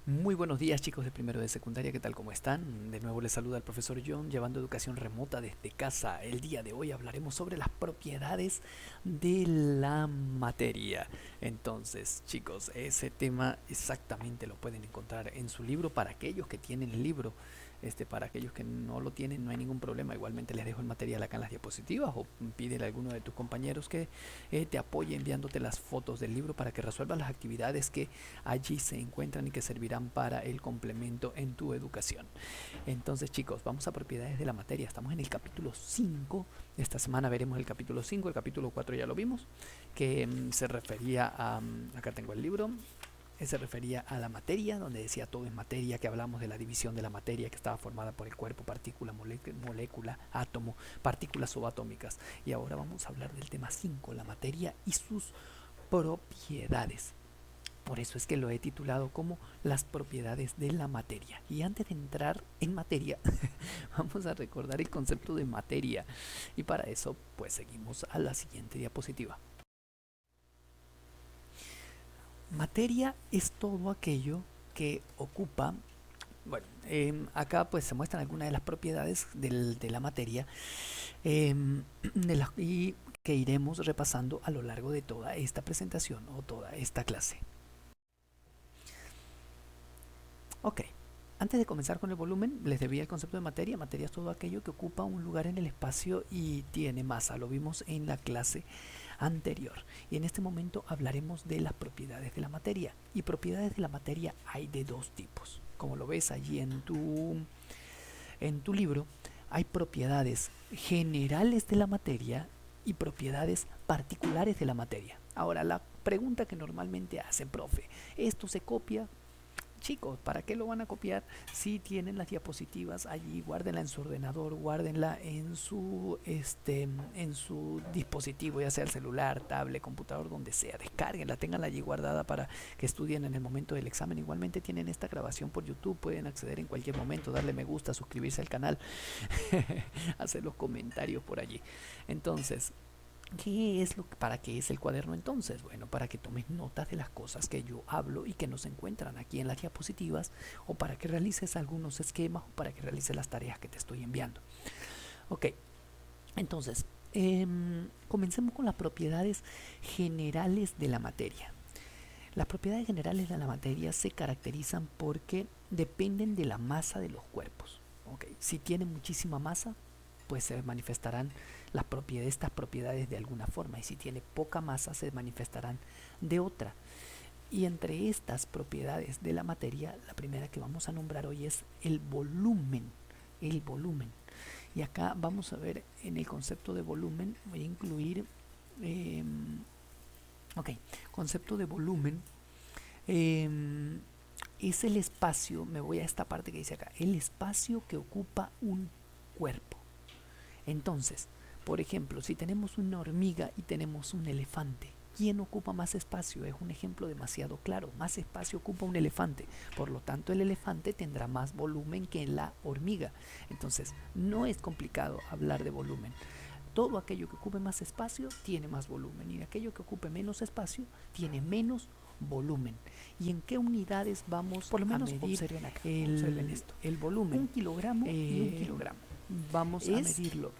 Muy buenos días chicos de primero de secundaria, ¿qué tal? ¿Cómo están? De nuevo les saluda el profesor John llevando educación remota desde casa. El día de hoy hablaremos sobre las propiedades de la materia. Entonces chicos, ese tema exactamente lo pueden encontrar en su libro para aquellos que tienen el libro. Para aquellos que no lo tienen no hay ningún problema, igualmente les dejo el material acá en las diapositivas o pídele a alguno de tus compañeros que te apoye enviándote las fotos del libro para que resuelvas las actividades que allí se encuentran y que servirán para el complemento en tu educación. Entonces chicos, vamos a propiedades de la materia. Estamos en el capítulo 5. Esta semana veremos el capítulo 5. El capítulo 4 ya lo vimos, que se refería a... acá tengo el libro. Se refería a la materia, donde decía todo es materia, que hablamos de la división de la materia que estaba formada por el cuerpo, partícula, molécula, átomo, partículas subatómicas. Y ahora vamos a hablar del tema 5, la materia y sus propiedades. Por eso es que lo he titulado como las propiedades de la materia. Y antes de entrar en materia, vamos a recordar el concepto de materia. Y para eso, pues seguimos a la siguiente diapositiva. Materia es todo aquello que ocupa, bueno, acá pues se muestran algunas de las propiedades de la materia y que iremos repasando a lo largo de toda esta presentación o toda esta clase. Ok, antes de comenzar con el volumen, les debía el concepto de materia. Materia es todo aquello que ocupa un lugar en el espacio y tiene masa. Lo vimos en la clase anterior. Y en este momento hablaremos de las propiedades de la materia. Y propiedades de la materia hay de dos tipos. Como lo ves allí en tu libro, hay propiedades generales de la materia y propiedades particulares de la materia. Ahora, la pregunta que normalmente hace, profe, ¿esto se copia? Chicos, ¿para qué lo van a copiar si tienen las diapositivas allí? Guárdenla en su ordenador, guárdenla en su dispositivo, ya sea el celular, tablet, computador, donde sea. Descárguenla, tenganla allí guardada para que estudien en el momento del examen. Igualmente tienen esta grabación por YouTube, pueden acceder en cualquier momento, darle me gusta, suscribirse al canal, hacer los comentarios por allí. Entonces, ¿para qué es el cuaderno entonces? Bueno, para que tomes notas de las cosas que yo hablo y que no se encuentran aquí en las diapositivas, o para que realices algunos esquemas, o para que realices las tareas que te estoy enviando. Ok, entonces, comencemos con las propiedades generales de la materia. Las propiedades generales de la materia se caracterizan porque dependen de la masa de los cuerpos. Okay. Si tiene muchísima masa, pues se manifestarán estas propiedades de alguna forma, y si tiene poca masa se manifestarán de otra. Y entre estas propiedades de la materia, la primera que vamos a nombrar hoy es el volumen. El volumen. Y acá vamos a ver en el concepto de volumen, voy a incluir, concepto de volumen, es el espacio, me voy a esta parte que dice acá, el espacio que ocupa un cuerpo. Entonces, por ejemplo, si tenemos una hormiga y tenemos un elefante, ¿quién ocupa más espacio? Es un ejemplo demasiado claro. Más espacio ocupa un elefante. Por lo tanto, el elefante tendrá más volumen que la hormiga. Entonces, no es complicado hablar de volumen. Todo aquello que ocupe más espacio tiene más volumen, y aquello que ocupe menos espacio tiene menos volumen. ¿Y en qué unidades vamos por lo menos a medir observen acá, observen esto, el volumen? Un kilogramo y un kilogramo. Vamos a medirlo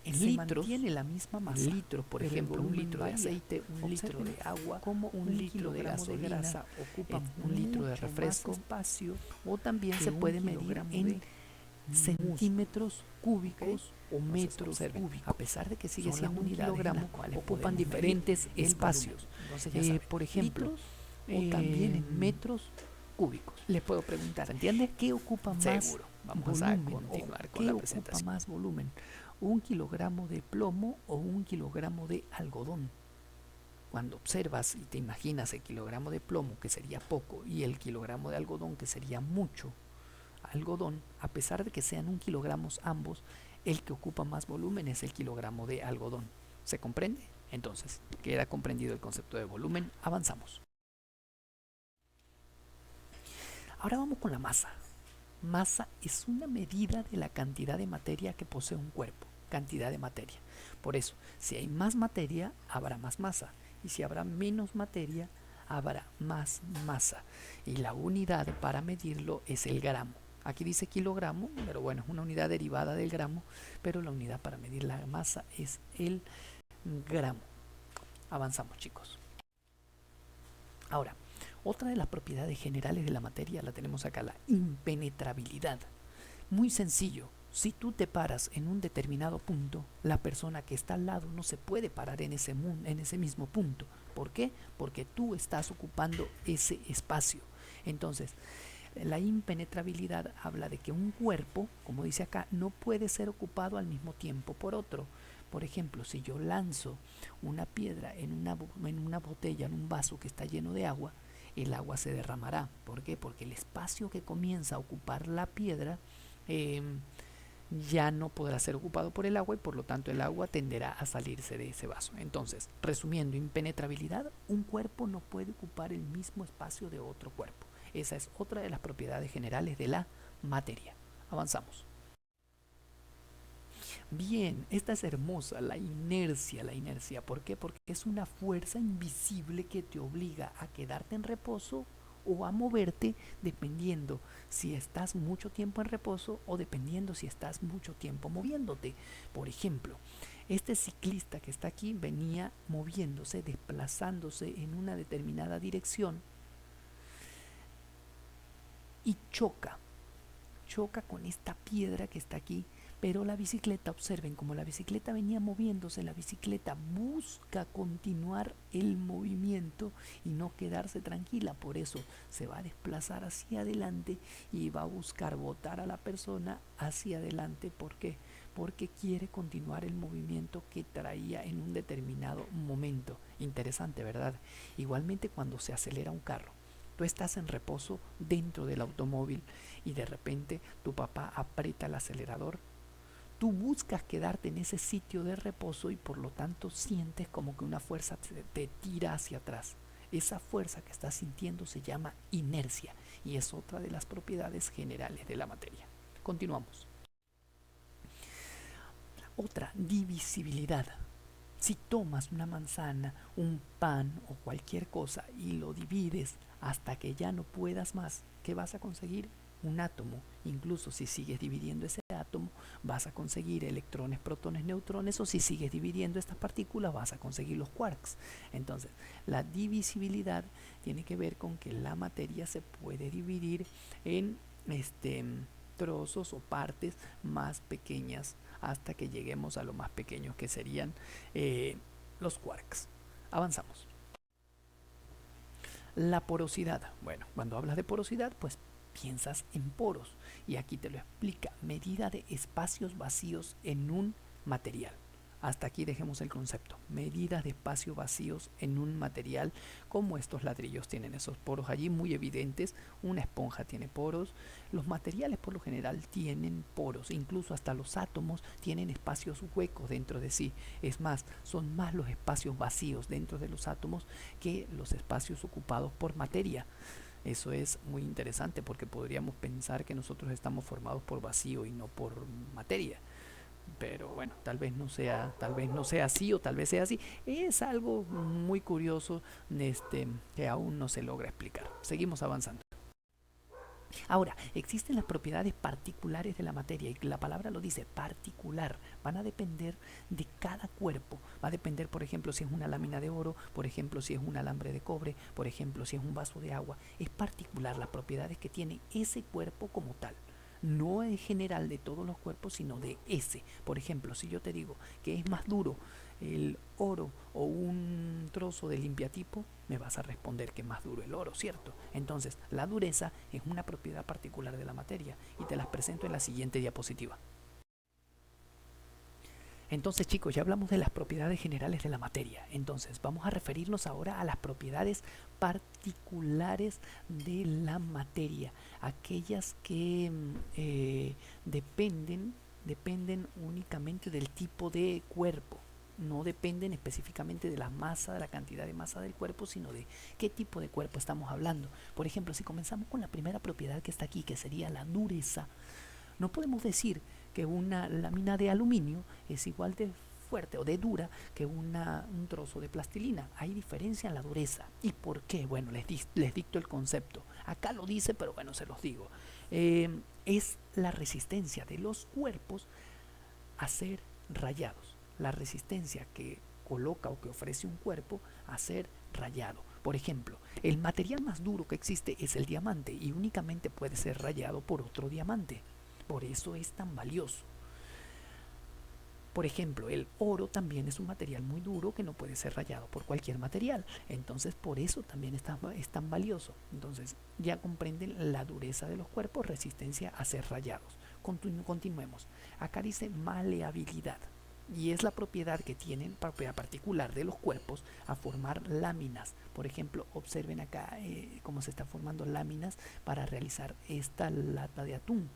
en litros. Tiene la misma masa. Litros, por ejemplo, un litro de aceite, un litro de agua, como un litro de gasolina ocupa un litro de refresco, espacio, o también se puede medir en centímetros cúbicos o metros cúbicos, a pesar de que sigue siendo un kilogramo, ocupan diferentes espacios. Entonces, por ejemplo, o también en metros cúbicos. Les puedo preguntar, ¿entiende? ¿Qué ocupa más? Seguro. Vamos a continuar con la presentación. ¿Qué ocupa más volumen? ¿Un kilogramo de plomo o un kilogramo de algodón? Cuando observas y te imaginas el kilogramo de plomo, que sería poco, y el kilogramo de algodón, que sería mucho algodón, a pesar de que sean un kilogramo ambos, el que ocupa más volumen es el kilogramo de algodón. ¿Se comprende? Entonces, queda comprendido el concepto de volumen. Avanzamos. Ahora vamos con la masa. Masa es una medida de la cantidad de materia que posee un cuerpo. Cantidad de materia. Por eso, si hay más materia, habrá más masa. Y si habrá menos materia, habrá más masa. Y la unidad para medirlo es el gramo. Aquí dice kilogramo, pero bueno, es una unidad derivada del gramo, pero la unidad para medir la masa es el gramo. Avanzamos, chicos. Ahora, otra de las propiedades generales de la materia la tenemos acá, la impenetrabilidad. Muy sencillo. Si tú te paras en un determinado punto, la persona que está al lado no se puede parar en ese mismo punto. ¿Por qué? Porque tú estás ocupando ese espacio. Entonces, la impenetrabilidad habla de que un cuerpo, como dice acá, no puede ser ocupado al mismo tiempo por otro. Por ejemplo, si yo lanzo una piedra en una botella, en un vaso que está lleno de agua, el agua se derramará. ¿Por qué? Porque el espacio que comienza a ocupar la piedra ya no podrá ser ocupado por el agua y por lo tanto el agua tenderá a salirse de ese vaso. Entonces, resumiendo, impenetrabilidad, un cuerpo no puede ocupar el mismo espacio de otro cuerpo. Esa es otra de las propiedades generales de la materia. Avanzamos. Bien, esta es hermosa, la inercia, la inercia. ¿Por qué? Porque es una fuerza invisible que te obliga a quedarte en reposo o a moverte dependiendo si estás mucho tiempo en reposo o dependiendo si estás mucho tiempo moviéndote. Por ejemplo, este ciclista que está aquí venía moviéndose, desplazándose en una determinada dirección y choca con esta piedra que está aquí, pero la bicicleta, observen, como la bicicleta venía moviéndose, la bicicleta busca continuar el movimiento y no quedarse tranquila, por eso se va a desplazar hacia adelante y va a buscar botar a la persona hacia adelante. ¿Por qué? Porque quiere continuar el movimiento que traía en un determinado momento. Interesante, ¿verdad? Igualmente cuando se acelera un carro, tú estás en reposo dentro del automóvil y de repente tu papá aprieta el acelerador. Tú buscas quedarte en ese sitio de reposo y por lo tanto sientes como que una fuerza te tira hacia atrás. Esa fuerza que estás sintiendo se llama inercia y es otra de las propiedades generales de la materia. Continuamos. Otra, divisibilidad. Si tomas una manzana, un pan o cualquier cosa y lo divides hasta que ya no puedas más, ¿qué vas a conseguir? Un átomo. Incluso si sigues dividiendo ese átomo, vas a conseguir electrones, protones, neutrones, o si sigues dividiendo estas partículas, vas a conseguir los quarks. Entonces, la divisibilidad tiene que ver con que la materia se puede dividir en trozos o partes más pequeñas hasta que lleguemos a lo más pequeño que serían los quarks. Avanzamos. La porosidad. Bueno, cuando hablas de porosidad, pues piensas en poros. Y aquí te lo explica. Medida de espacios vacíos en un material. Hasta aquí dejemos el concepto. Medidas de espacios vacíos en un material, como estos ladrillos tienen esos poros allí muy evidentes. Una esponja tiene poros. Los materiales por lo general tienen poros. Incluso hasta los átomos tienen espacios huecos dentro de sí. Es más, son más los espacios vacíos dentro de los átomos que los espacios ocupados por materia. Eso es muy interesante porque podríamos pensar que nosotros estamos formados por vacío y no por materia. Pero bueno, tal vez no sea así o tal vez sea así. Es algo muy curioso que aún no se logra explicar. Seguimos avanzando. Ahora, existen las propiedades particulares de la materia y la palabra lo dice, particular. Van a depender de cada cuerpo. Va a depender, por ejemplo, si es una lámina de oro, por ejemplo, si es un alambre de cobre, por ejemplo, si es un vaso de agua. Es particular las propiedades que tiene ese cuerpo como tal. No en general de todos los cuerpos, sino de ese. Por ejemplo, si yo te digo que es más duro el oro o un trozo de limpiatipo, me vas a responder que es más duro el oro, ¿cierto? Entonces, la dureza es una propiedad particular de la materia y te las presento en la siguiente diapositiva. Entonces, chicos, ya hablamos de las propiedades generales de la materia. Entonces, vamos a referirnos ahora a las propiedades particulares de la materia, aquellas que dependen únicamente del tipo de cuerpo. No dependen específicamente de la masa, de la cantidad de masa del cuerpo, sino de qué tipo de cuerpo estamos hablando. Por ejemplo, si comenzamos con la primera propiedad que está aquí, que sería la dureza, no podemos decir que una lámina de aluminio es igual de fuerte o de dura que un trozo de plastilina. Hay diferencia en la dureza. ¿Y por qué? Bueno, les dicto el concepto. Acá lo dice, pero bueno, se los digo. Es la resistencia de los cuerpos a ser rayados. La resistencia que coloca o que ofrece un cuerpo a ser rayado. Por ejemplo, el material más duro que existe es el diamante y únicamente puede ser rayado por otro diamante. Por eso es tan valioso. Por ejemplo, el oro también es un material muy duro que no puede ser rayado por cualquier material. Entonces, por eso también es tan valioso. Entonces, ya comprenden la dureza de los cuerpos, resistencia a ser rayados. Continuemos. Acá dice maleabilidad. Y es la propiedad que tienen, propiedad particular de los cuerpos, a formar láminas. Por ejemplo, observen acá cómo se está formando láminas para realizar esta lata de atún.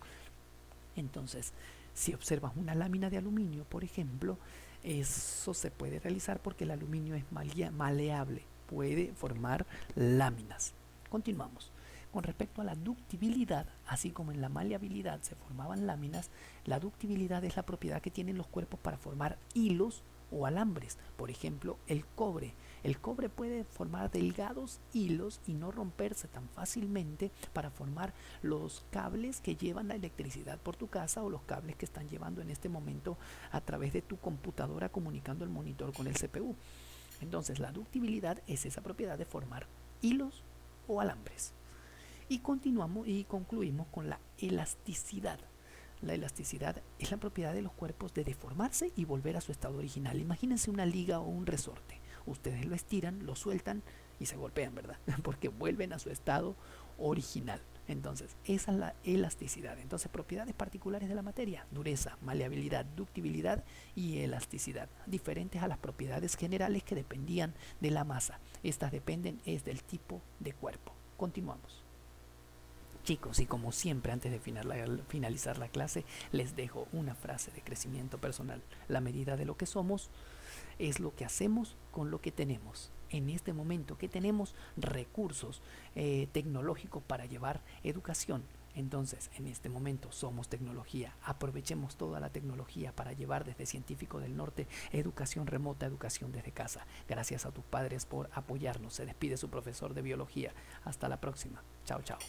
Entonces, si observas una lámina de aluminio, por ejemplo, eso se puede realizar porque el aluminio es maleable, puede formar láminas. Continuamos. Con respecto a la ductibilidad, así como en la maleabilidad se formaban láminas, la ductibilidad es la propiedad que tienen los cuerpos para formar hilos o alambres. Por ejemplo, el cobre. El cobre puede formar delgados hilos y no romperse tan fácilmente para formar los cables que llevan la electricidad por tu casa o los cables que están llevando en este momento a través de tu computadora comunicando el monitor con el CPU. Entonces, la ductibilidad es esa propiedad de formar hilos o alambres. Y continuamos y concluimos con la elasticidad. La elasticidad es la propiedad de los cuerpos de deformarse y volver a su estado original. Imagínense una liga o un resorte. Ustedes lo estiran, lo sueltan y se golpean, ¿verdad? Porque vuelven a su estado original. Entonces, esa es la elasticidad. Entonces, propiedades particulares de la materia: dureza, maleabilidad, ductibilidad y elasticidad, diferentes a las propiedades generales que dependían de la masa. Estas dependen del tipo de cuerpo. Continuamos. Chicos, y como siempre, antes de finalizar la clase, les dejo una frase de crecimiento personal. La medida de lo que somos es lo que hacemos con lo que tenemos. En este momento que tenemos recursos tecnológicos para llevar educación. Entonces, en este momento somos tecnología. Aprovechemos toda la tecnología para llevar desde Científico del Norte educación remota, educación desde casa. Gracias a tus padres por apoyarnos. Se despide su profesor de biología. Hasta la próxima. Chao, chao.